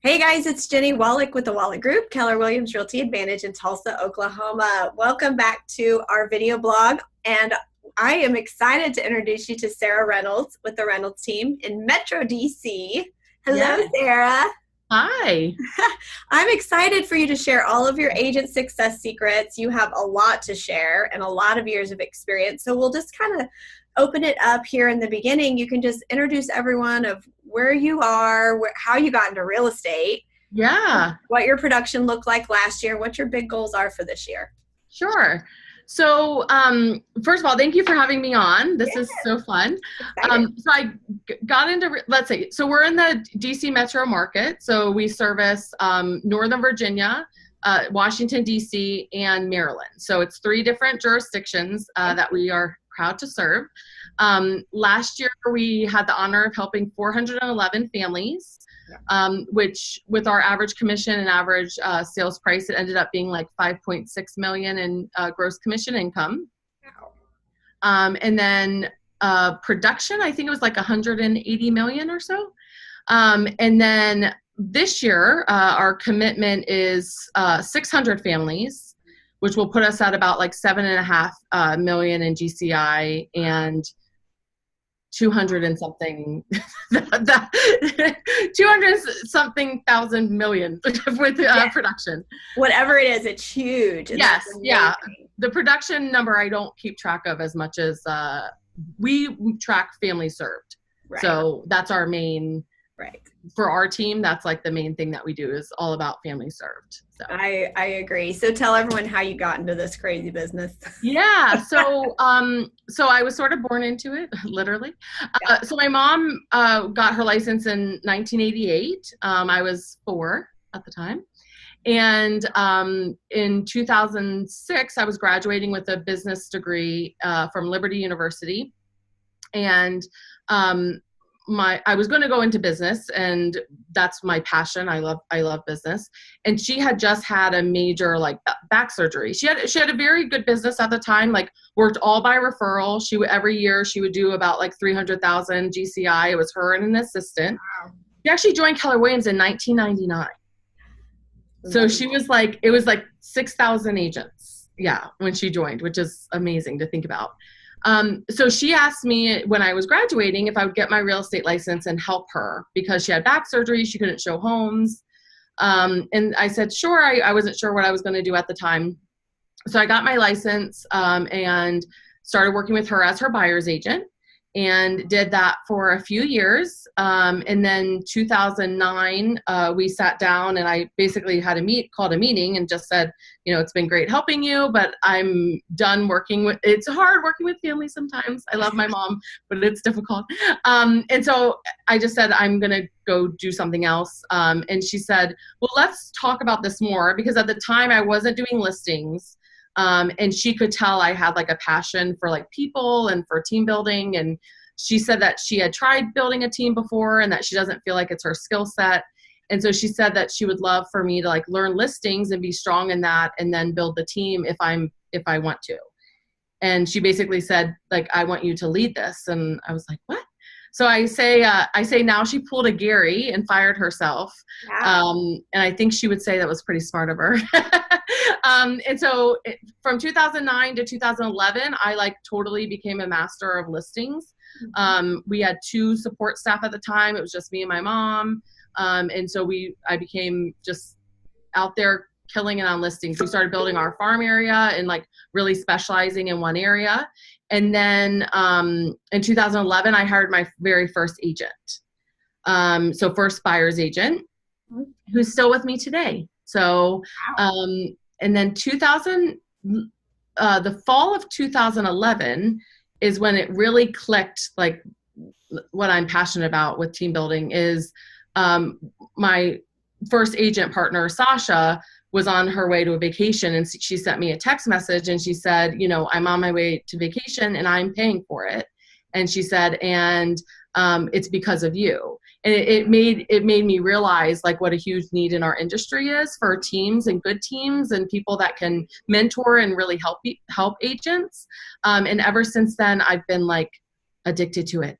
Hey guys, it's Jenny Wolek with the Wolek Group, Keller Williams Realty Advantage in Tulsa, Oklahoma. Welcome back to our video blog, and I am excited to introduce you to Sarah Reynolds with the Reynolds team in Metro DC. Hello, Yes. Sarah. Hi. I'm excited for you to share all of your agent success secrets. You have a lot to share and a lot of years of experience. So we'll just kind of open it up here in the beginning. You can just introduce everyone of where you are, how you got into real estate, Yeah, what your production looked like last year, what your big goals are for this year. sure. So, first of all, thank you for having me on. This Yeah, is so fun. excited. So I got into, let's see, so we're in the DC metro market. So we service Northern Virginia, Washington, DC, and Maryland. So it's three different jurisdictions that we are proud to serve. Last year, we had the honor of helping 411 families. Which with our average commission and average sales price, it ended up being like 5.6 million in gross commission income. And then production, I think it was like 180 million or so. And then this year, our commitment is 600 families, which will put us at about like 7.5 million in GCI and 200 and something 200 something thousand million with production. Whatever it is, it's huge. Yes, yeah. The production number I don't keep track of as much as we track family served. Right. So that's our main, right. For our team, that's like the main thing that we do is all about family served. So I agree. So tell everyone how you got into this crazy business. Yeah. So I was sort of born into it, literally. So my mom got her license in 1988. I was 4 at the time. And in 2006, I was graduating with a business degree from Liberty University. And I was going to go into business, and that's my passion. I love business. And she had just had a major like back surgery. She had a very good business at the time, like worked all by referral. Every year she would do about like 300,000 GCI. It was her and an assistant. Wow. She actually joined Keller Williams in 1999. So she was like, it was like 6,000 agents. Yeah. When she joined, which is amazing to think about. So she asked me when I was graduating if I would get my real estate license and help her because she had back surgery. She couldn't show homes. And I said, sure. I wasn't sure what I was going to do at the time. So I got my license and started working with her as her buyer's agent and did that for a few years. And then 2009, we sat down and I basically called a meeting and just said, it's been great helping you, but I'm done it's hard working with families sometimes. I love my mom, but it's difficult. And so I just said, I'm going to go do something else. And she said, well, let's talk about this more because at the time I wasn't doing listings. And she could tell I had like a passion for like people and for team building. And she said that she had tried building a team before and that she doesn't feel like it's her skill set. And so she said that she would love for me to like learn listings and be strong in that and then build the team if I want to. And she basically said like, I want you to lead this. And I was like, what? So I say now she pulled a Gary and fired herself. Wow. And I think she would say that was pretty smart of her. And so from 2009 to 2011, I like totally became a master of listings. We had 2 support staff at the time. It was just me and my mom. And so I became just out there killing it on listings. We started building our farm area and like really specializing in one area. And then in 2011, I hired my very first agent. So first buyer's agent who's still with me today. So, and then the fall of 2011 is when it really clicked, like what I'm passionate about with team building is my first agent partner, Sasha, was on her way to a vacation and she sent me a text message and she said, I'm on my way to vacation and I'm paying for it. And she said, and it's because of you. And it made me realize like what a huge need in our industry is for teams and good teams and people that can mentor and really help agents. And ever since then, I've been like addicted to it.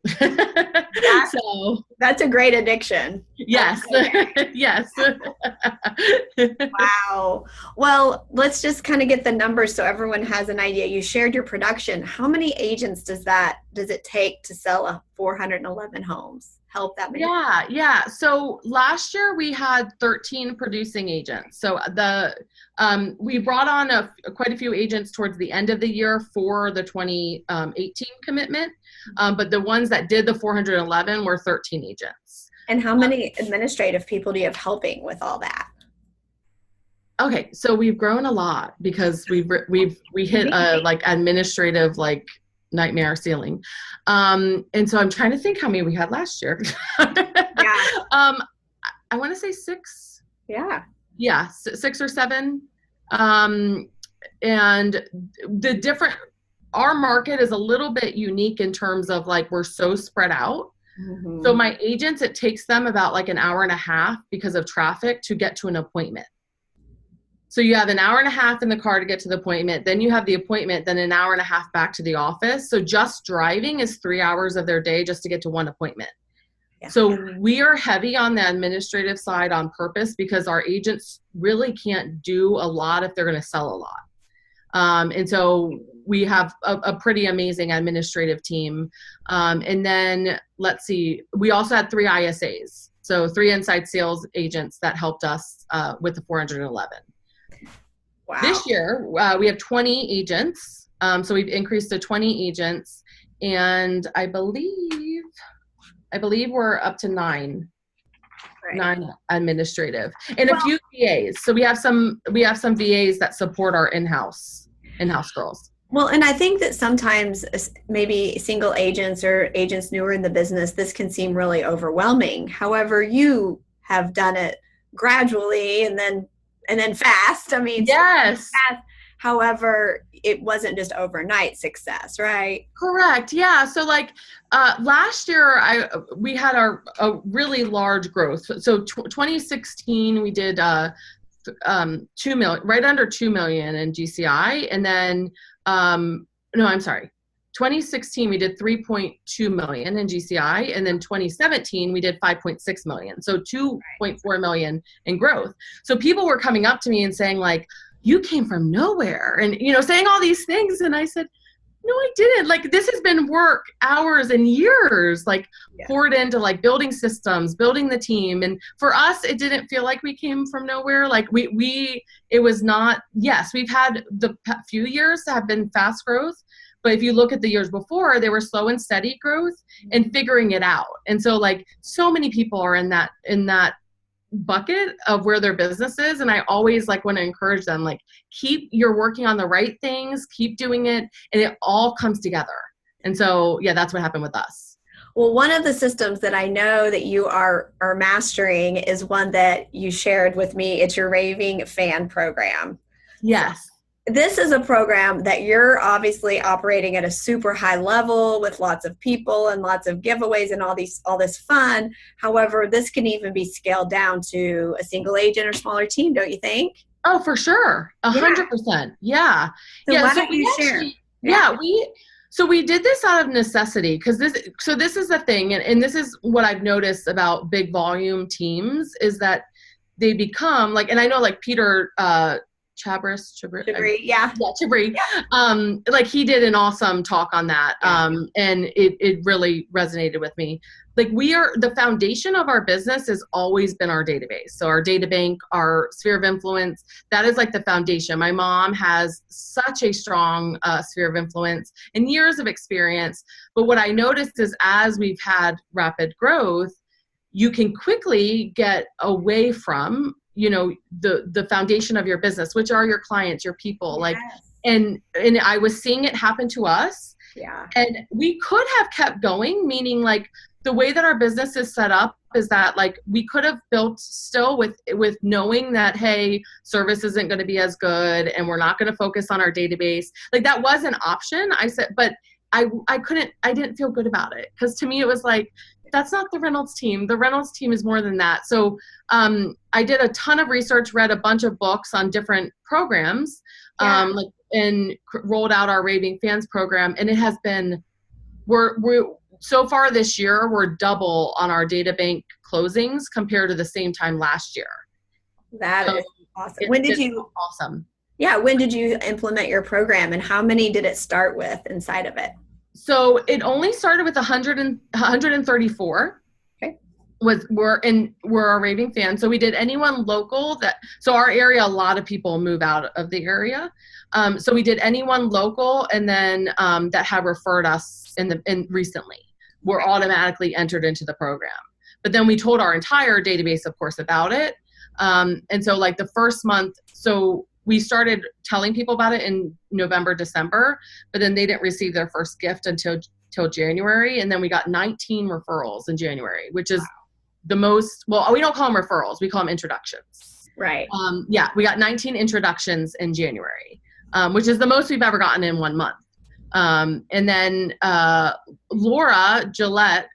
So that's a great addiction. yes. Yes. Wow. Well, let's just kind of get the numbers so everyone has an idea. You shared your production. How many agents does it take to sell 411 homes? Help that many? Yeah. So last year we had 13 producing agents. So we brought on quite a few agents towards the end of the year for the 2018 commitment. But the ones that did the 411 were 13 agents. And how many administrative people do you have helping with all that? Okay, so we've grown a lot because we hit a like administrative like nightmare ceiling, and so I'm trying to think how many we had last year. Yeah. I want to say 6. Yeah, 6 or 7, and our market is a little bit unique in terms of like we're so spread out. Mm-hmm. So my agents, it takes them about like an hour and a half because of traffic to get to an appointment. So you have an hour and a half in the car to get to the appointment. Then you have the appointment, then an hour and a half back to the office. So just driving is 3 hours of their day just to get to one appointment. Yeah. So we are heavy on the administrative side on purpose because our agents really can't do a lot if they're going to sell a lot. And so we have a pretty amazing administrative team. And then let's see, we also had 3 ISAs. So 3 inside sales agents that helped us with the 411. Wow. This year, we have 20 agents. So we've increased to 20 agents. And I believe we're up to 9. Right. 9 administrative and a few VAs. So we have some VAs that support our in-house girls. Well, and I think that sometimes maybe single agents or agents newer in the business, this can seem really overwhelming. However, you have done it gradually and then fast. I mean, yes. Fast. However, it wasn't just overnight success, right? Correct. Yeah. So like last year, we had a really large growth. So 2016, we did 2 million, right under 2 million in GCI, and then 2016 we did 3.2 million in GCI, and then 2017 we did 5.6 million. So 2.4 million in growth. So people were coming up to me and saying like, you came from nowhere, and saying all these things, and I said, no, I didn't. Like, this has been work, hours and years, like poured into like building systems, building the team. And for us, it didn't feel like we came from nowhere. Like it was not, yes, we've had the few years that have been fast growth, but if you look at the years before, they were slow and steady growth and figuring it out. And so like so many people are in that bucket of where their business is, and I always like want to encourage them, like, you're working on the right things, keep doing it, and it all comes together. And so that's what happened with us. Well, one of the systems that I know that you are mastering is one that you shared with me. It's your Raving Fan Program. Yes. So this is a program that you're obviously operating at a super high level with lots of people and lots of giveaways and all this fun. However, this can even be scaled down to a single agent or smaller team, don't you think? Oh, for sure. 100%. Yeah. So why don't you share? We did this out of necessity because this is the thing. And this is what I've noticed about big volume teams is that they become like, and I know like Peter, Chabry. Like he did an awesome talk on that. And it really resonated with me. Like the foundation of our business has always been our database. So our data bank, our sphere of influence, that is like the foundation. My mom has such a strong sphere of influence and years of experience. But what I noticed is as we've had rapid growth, you can quickly get away from the foundation of your business, which are your clients, your people. Yes. Like, and I was seeing it happen to us. Yeah. And we could have kept going, meaning like the way that our business is set up is that like we could have built still with knowing that, hey, service isn't going to be as good and we're not going to focus on our database. Like that was an option. I said, but I didn't feel good about it. Cause to me, it was like, that's not the Reynolds team. The Reynolds team is more than that. So I did a ton of research, read a bunch of books on different programs, and rolled out our Raving Fans program. And it has been we're so far this year, we're double on our data bank closings compared to the same time last year. That is awesome. It's awesome. Yeah. When did you implement your program, and how many did it start with inside of it? So it only started with 134. Okay. We're a Raving Fan. So we did anyone local so our area, a lot of people move out of the area. So we did anyone local, and then that had referred us recently were automatically entered into the program. But then we told our entire database, of course, about it. And so like the first month, so we started telling people about it in November, December, but then they didn't receive their first gift until January. And then we got 19 referrals in January, which is the most, well, we don't call them referrals. We call them introductions. Right. Yeah, we got 19 introductions in January, which is the most we've ever gotten in 1 month. And then Laura Gillette,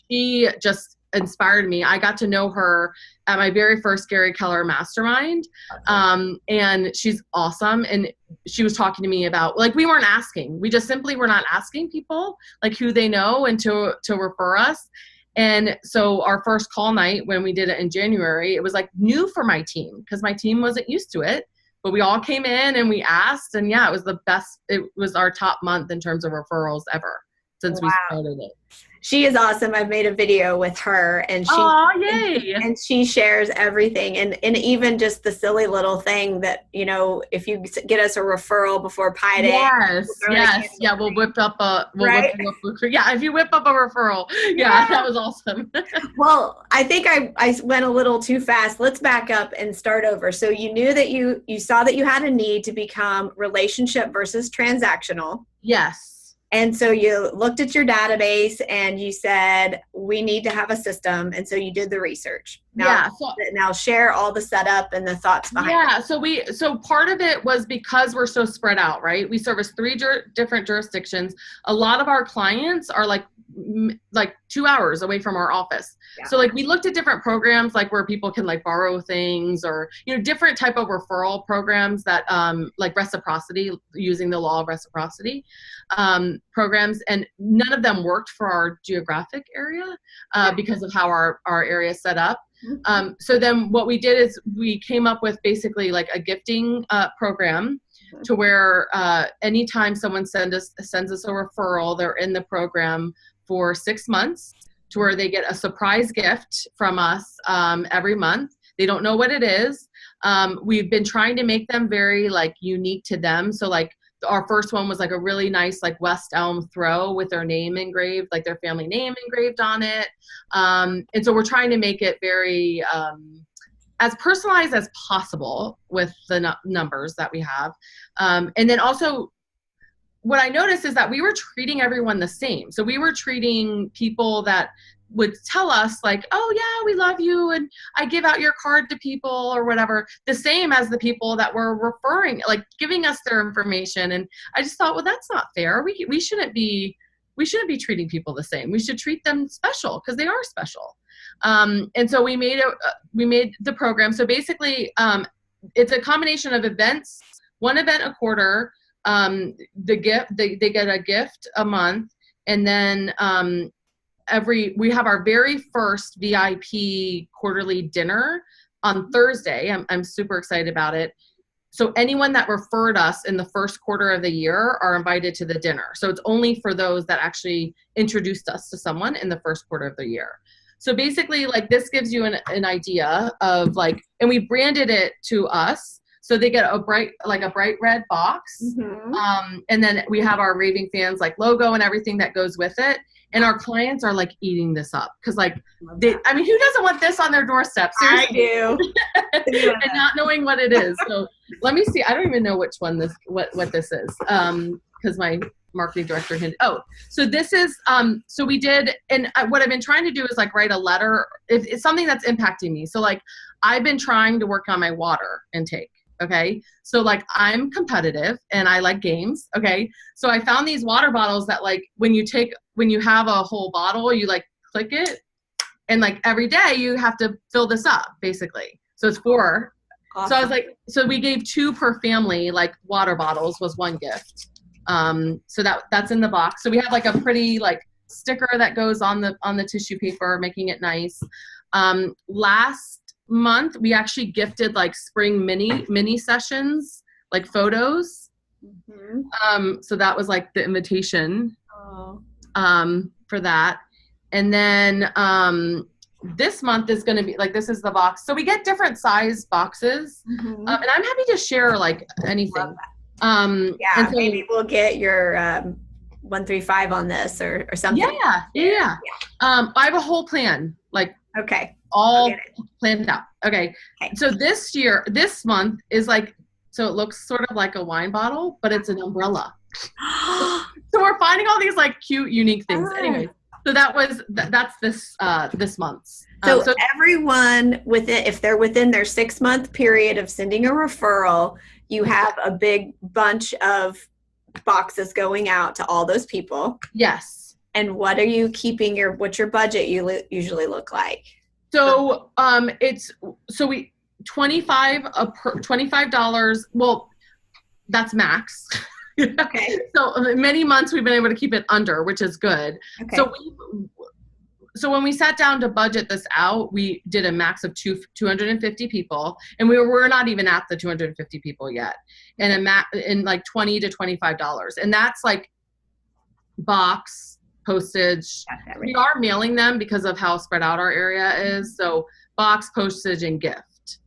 she just inspired me. I got to know her at my very first Gary Keller mastermind. And she's awesome. And she was talking to me about, like, we weren't asking. We just simply were not asking people like who they know and to refer us. And so our first call night when we did it in January, it was like new for my team because my team wasn't used to it. But we all came in and we asked, and yeah, it was the best. It was our top month in terms of referrals ever since we started it. She is awesome. I've made a video with her, and she shares everything, and even just the silly little thing that, you know, if you get us a referral before Pi Day. Yes. Yeah, we'll whip up if you whip up a referral. Yeah. That was awesome. Well, I think I went a little too fast. Let's back up and start over. So you knew that you saw that you had a need to become relationship versus transactional. Yes. And so you looked at your database and you said, we need to have a system. And so you did the research. Now share all the setup and the thoughts behind it. So part of it was because we're so spread out, right? We service 3 different jurisdictions. A lot of our clients are like 2 hours away from our office. Yeah. So like we looked at different programs, like where people can like borrow things, or, you know, different type of referral programs that like reciprocity, using the law of reciprocity programs. And none of them worked for our geographic area because of how our area is set up. So then what we did is we came up with basically like a gifting program to where anytime someone sends us a referral, they're in the program for 6 months, to where they get a surprise gift from us every month. They don't know what it is. We've been trying to make them very like unique to them. So like our first one was like a really nice like West Elm throw with their name engraved, like their family name engraved on it. And so we're trying to make it very as personalized as possible with the numbers that we have. And then also, what I noticed is that we were treating everyone the same. So we were treating people that would tell us like, oh yeah, we love you, and I give out your card to people or whatever, the same as the people that were referring, like giving us their information. And I just thought, well, that's not fair. We shouldn't be treating people the same. We should treat them special because they are special. And so we made the program. So basically, it's a combination of events, one event a quarter. They get a gift a month, and then we have our very first VIP quarterly dinner on Thursday. I'm super excited about it. So anyone that referred us in the first quarter of the year are invited to the dinner. So it's only for those that actually introduced us to someone in the first quarter of the year. So basically, like, this gives you an idea of like, and we branded it to us. So they get a bright red box. Mm-hmm. And then we have our Raving Fans like logo and everything that goes with it. And our clients are like eating this up. Cause like, who doesn't want this on their doorstep? Seriously. I do. And not knowing what it is. So let me see. I don't even know which one what this is. Cause my marketing director so this is, so we did, and what I've been trying to do is like write a letter. It's something that's impacting me. So like, I've been trying to work on my water intake. Okay. So like, I'm competitive and I like games. Okay. So I found these water bottles that like, when you have a whole bottle, you like click it, and like every day you have to fill this up basically. So it's 4. Awesome. So I was like, so we gave 2 per family, like water bottles was one gift. So that's in the box. So we have like a pretty like sticker that goes on the tissue paper, making it nice. Last month we actually gifted like spring mini sessions, like photos. So that was like the invitation for that. And then this month is going to be like, this is the box. So we get different size boxes. And I'm happy to share like anything. Yeah, so maybe we'll get your 135 on this or something. Yeah. I have a whole plan, like all planned out. Okay. So this month is like, so it looks sort of like a wine bottle, but it's an umbrella. So we're finding all these like cute, unique things. Anyway, so that's this month's. So everyone if they're within their 6-month period of sending a referral, you have a big bunch of boxes going out to all those people. Yes. And what are you keeping what's your budget usually look like? So we $25. Well, that's max. Okay. So many months we've been able to keep it under, which is good. Okay. So when we sat down to budget this out, we did a max of 250 people, and we're not even at the 250 people yet, and in like $20 to $25, and that's like box, postage. We are mailing them because of how spread out our area is. So box, postage, and gift.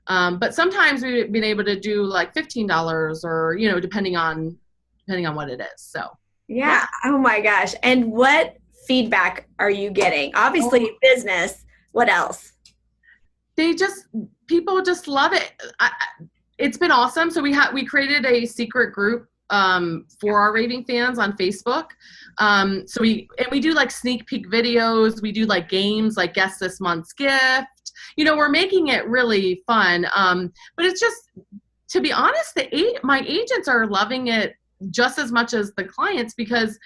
But sometimes we've been able to do like $15 or depending on what it is. So yeah. Oh my gosh! And what feedback are you getting? Obviously business. What else? People just love it. It's been awesome. So we created a secret group for our raving fans on Facebook. So we do like sneak peek videos. We do like games, like guess this month's gift. We're making it really fun. But it's just, to be honest, my agents are loving it just as much as the clients, because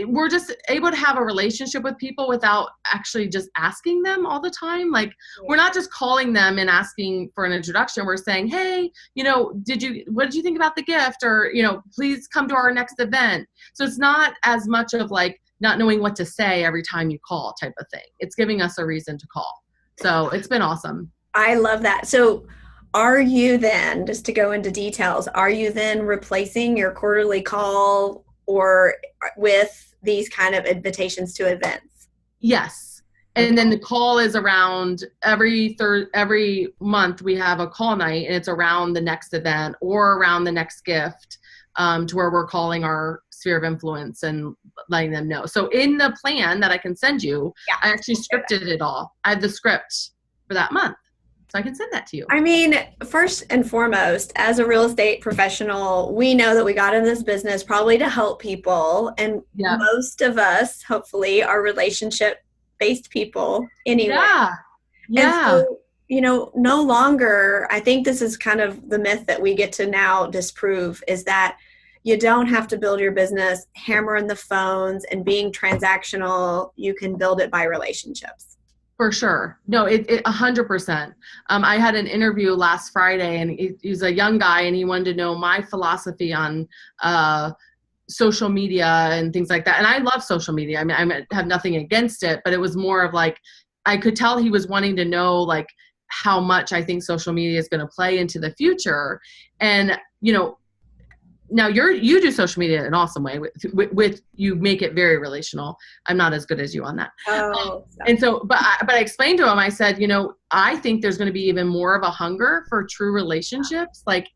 we're just able to have a relationship with people without actually just asking them all the time. Like we're not just calling them and asking for an introduction. We're saying, hey, what did you think about the gift? Or, please come to our next event. So it's not as much of like not knowing what to say every time you call type of thing. It's giving us a reason to call. So it's been awesome. I love that. So are you then, just to go into details, are you then replacing your quarterly call or with these kind of invitations to events? Yes. And then the call is around every month we have a call night, and it's around the next event or around the next gift, to where we're calling our sphere of influence and letting them know. So in the plan that I can send you, I actually scripted it all. I have the script for that month. So I can send that to you. I mean, first and foremost, as a real estate professional, we know that we got in this business probably to help people. And most of us, hopefully, are relationship-based people anyway. Yeah. And so, no longer, I think this is kind of the myth that we get to now disprove, is that you don't have to build your business hammering the phones and being transactional. You can build it by relationships. For sure. No, it 100%. I had an interview last Friday, and he's a young guy, and he wanted to know my philosophy on social media and things like that. And I love social media. I mean, I have nothing against it, but it was more of like, I could tell he was wanting to know like how much I think social media is going to play into the future. And, now you do social media in an awesome way with you make it very relational. I'm not as good as you on that. And so, but I explained to him, I said, I think there's going to be even more of a hunger for true relationships. Like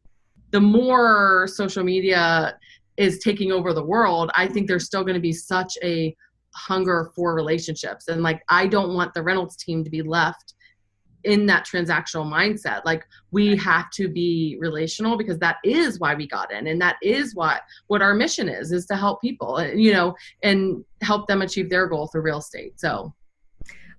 the more social media is taking over the world, I think there's still going to be such a hunger for relationships. And like, I don't want the Reynolds team to be left in that transactional mindset. Like we have to be relational, because that is why we got in, and that is what our mission is to help people, and help them achieve their goal through real estate. So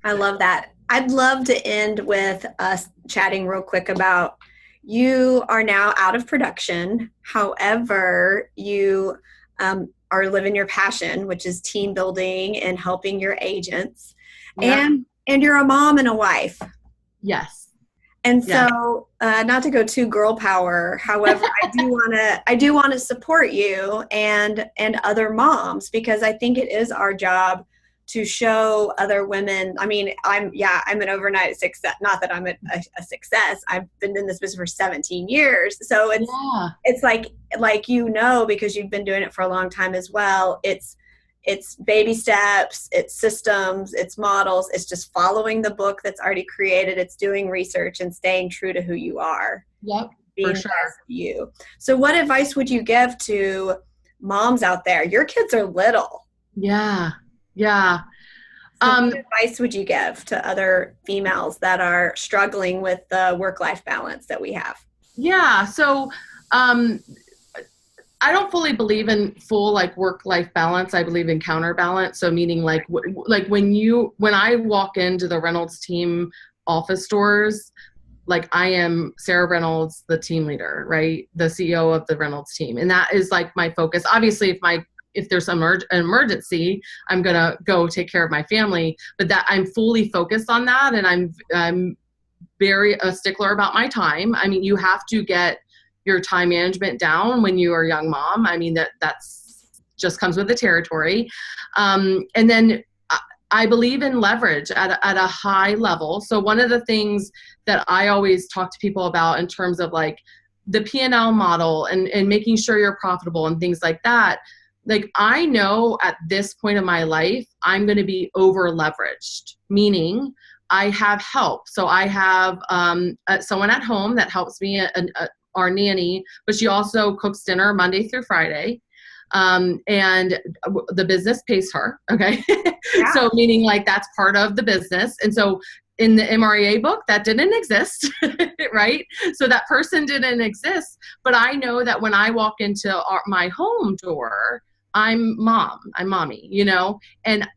I love that. I'd love to end with us chatting real quick about, you are now out of production. However, you are living your passion, which is team building and helping your agents. And you're a mom and a wife. Yes. And Yeah. so, not to go too girl power, however, I do want to support you and other moms, because I think it is our job to show other women. I mean, I'm an overnight success. Not that I'm a success. I've been in this business for 17 years, so it's like because you've been doing it for a long time as well. It's baby steps, it's systems, it's models. It's just following the book that's already created. It's doing research and staying true to who you are. Yep, Being for sure. you. So what advice would you give to moms out there? Your kids are little. Yeah. So what advice would you give to other females that are struggling with the work-life balance that we have? Yeah. So, I don't fully believe in full like work-life balance. I believe in counterbalance. So meaning like when I walk into the Reynolds team office doors, like I am Sarah Reynolds, the team leader, right? The CEO of the Reynolds team. And that is like my focus. Obviously, if there's an emergency, I'm going to go take care of my family, but that I'm fully focused on that. And I'm very a stickler about my time. I mean, you have to get your time management down when you are a young mom. I mean, that's just comes with the territory. And then I believe in leverage at a high level. So one of the things that I always talk to people about in terms of like the P&L model and making sure you're profitable and things like that, like I know at this point of my life, I'm going to be over leveraged, meaning I have help. So I have someone at home that helps me, our nanny, but she also cooks dinner Monday through Friday. And the business pays her. Okay. Yeah. So meaning like that's part of the business. And so in the MREA book, that didn't exist, right? So that person didn't exist. But I know that when I walk into my home door, I'm mommy, you know, and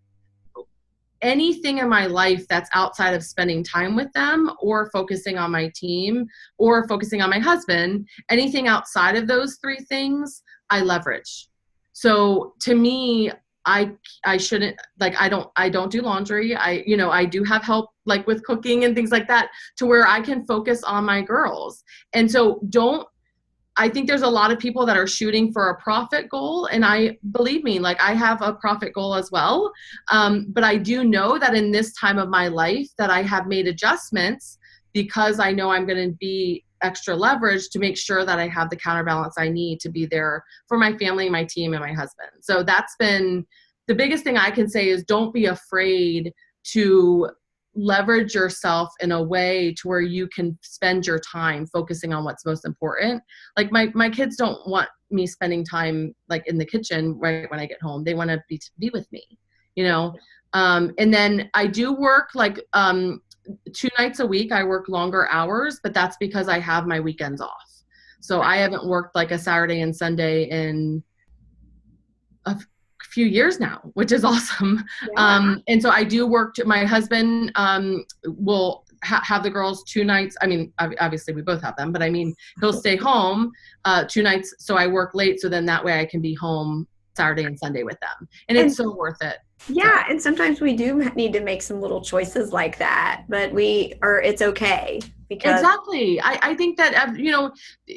anything in my life that's outside of spending time with them or focusing on my team or focusing on my husband, anything outside of those three things, I leverage. So to me, I shouldn't, like, I don't do laundry. I do have help like with cooking and things like that to where I can focus on my girls. And so I think there's a lot of people that are shooting for a profit goal. And believe me, like I have a profit goal as well. But I do know that in this time of my life that I have made adjustments because I know I'm going to be extra leverage to make sure that I have the counterbalance I need to be there for my family, my team, and my husband. So that's been the biggest thing I can say is don't be afraid to leverage yourself in a way to where you can spend your time focusing on what's most important. Like my kids don't want me spending time like in the kitchen right when I get home. They want to be with me, you know? And then I do work like 2 nights a week. I work longer hours, but that's because I have my weekends off. So I haven't worked like a Saturday and Sunday in a few years now, which is awesome. Yeah. And so I do work my husband will have the girls 2 nights. I mean, obviously we both have them, but I mean, he'll stay home 2 nights. So I work late. So then that way I can be home Saturday and Sunday with them. And it's so worth it. Yeah. So. And sometimes we do need to make some little choices like that, but it's okay. Because exactly. I think that,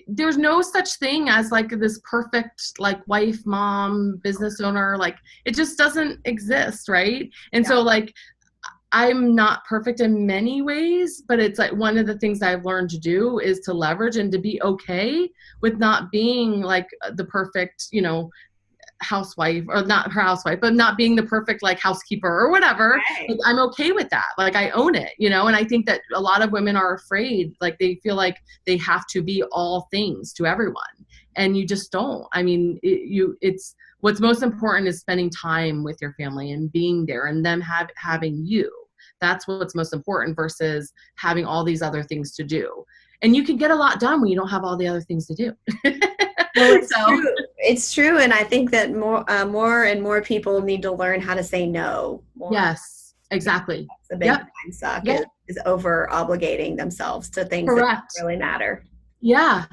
there's no such thing as like this perfect, like wife, mom, business owner, like it just doesn't exist. Right. And so like, I'm not perfect in many ways, but it's like one of the things I've learned to do is to leverage and to be okay with not being like the perfect, housewife, or not her housewife, but not being the perfect like housekeeper or whatever. Right. Like, I'm okay with that. Like I own it, and I think that a lot of women are afraid, like they feel like they have to be all things to everyone, and you just don't. I mean, it's what's most important is spending time with your family and being there and them having you. That's what's most important versus having all these other things to do. And you can get a lot done when you don't have all the other things to do. Well, true. It's true. And I think that more and more people need to learn how to say no. More. Yes, exactly. That's the big time suck is over obligating themselves to things that really matter. Yeah.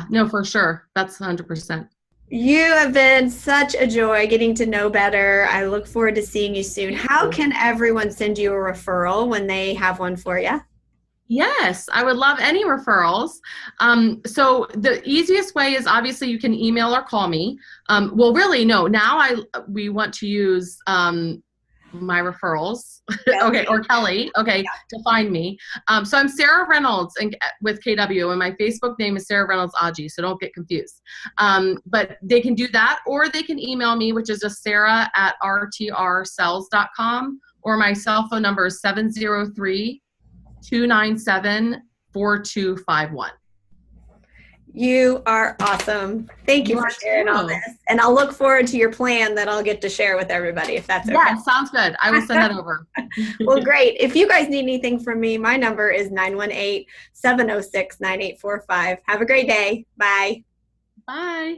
No, for sure. That's 100%. You have been such a joy getting to know better. I look forward to seeing you soon. How can everyone send you a referral when they have one for you? Yes, I would love any referrals. So the easiest way is obviously you can email or call me. Well, really, no. Now we want to use my referrals, okay, or Kelly, okay, to find me. So I'm Sarah Reynolds with KW, and my Facebook name is Sarah Reynolds Aji, so don't get confused. But they can do that, or they can email me, which is just sarah@rtrcells.com, or my cell phone number is 703-297-4251. You are awesome. Thank you for sharing all this. And I'll look forward to your plan that I'll get to share with everybody, if that's okay. Yeah, sounds good. I will send that over. Well, great. If you guys need anything from me, my number is 918-706-9845. Have a great day. Bye. Bye.